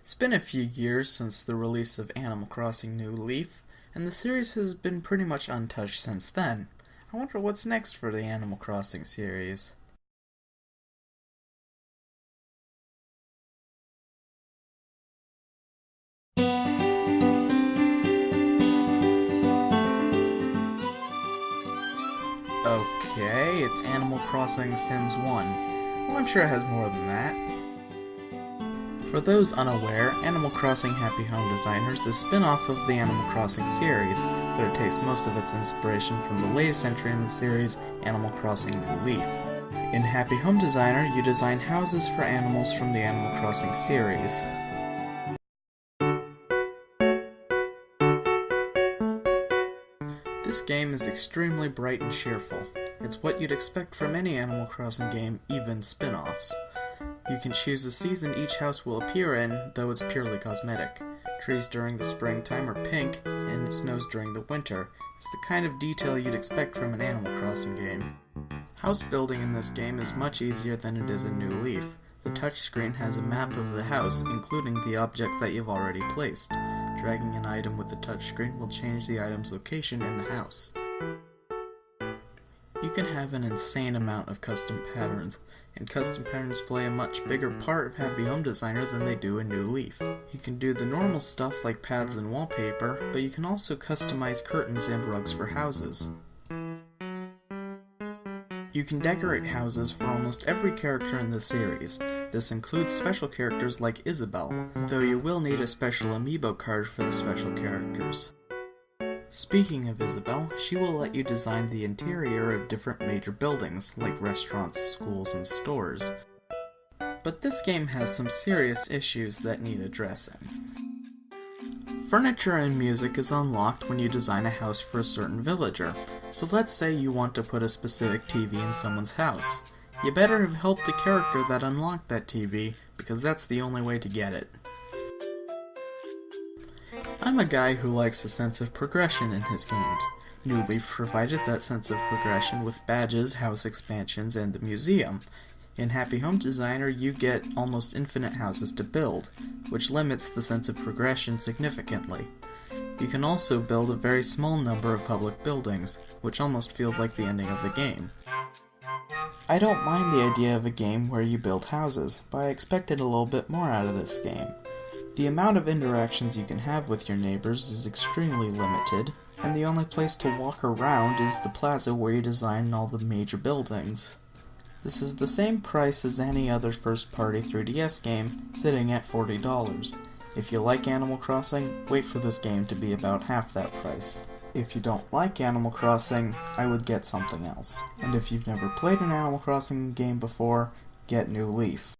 It's been a few years since the release of Animal Crossing New Leaf, and the series has been pretty much untouched since then. I wonder what's next for the Animal Crossing series. Okay, it's Animal Crossing Sims 1. Well, I'm sure it has more than that. For those unaware, Animal Crossing Happy Home Designers is a spin-off of the Animal Crossing series, but it takes most of its inspiration from the latest entry in the series, Animal Crossing New Leaf. In Happy Home Designer, you design houses for animals from the Animal Crossing series. This game is extremely bright and cheerful. It's what you'd expect from any Animal Crossing game, even spin-offs. You can choose a season each house will appear in, though it's purely cosmetic. Trees during the springtime are pink, and it snows during the winter. It's the kind of detail you'd expect from an Animal Crossing game. House building in this game is much easier than it is in New Leaf. The touchscreen has a map of the house, including the objects that you've already placed. Dragging an item with the touchscreen will change the item's location in the house. You can have an insane amount of custom patterns, and custom patterns play a much bigger part of Happy Home Designer than they do in New Leaf. You can do the normal stuff like paths and wallpaper, but you can also customize curtains and rugs for houses. You can decorate houses for almost every character in the series. This includes special characters like Isabelle, though you will need a special amiibo card for the special characters. Speaking of Isabelle, she will let you design the interior of different major buildings, like restaurants, schools, and stores. But this game has some serious issues that need addressing. Furniture and music is unlocked when you design a house for a certain villager, so let's say you want to put a specific TV in someone's house. You better have helped a character that unlocked that TV, because that's the only way to get it. I'm a guy who likes a sense of progression in his games. New Leaf provided that sense of progression with badges, house expansions, and the museum. In Happy Home Designer, you get almost infinite houses to build, which limits the sense of progression significantly. You can also build a very small number of public buildings, which almost feels like the ending of the game. I don't mind the idea of a game where you build houses, but I expected a little bit more out of this game. The amount of interactions you can have with your neighbors is extremely limited, and the only place to walk around is the plaza where you design all the major buildings. This is the same price as any other first-party 3DS game, sitting at $40. If you like Animal Crossing, wait for this game to be about half that price. If you don't like Animal Crossing, I would get something else. And if you've never played an Animal Crossing game before, get New Leaf.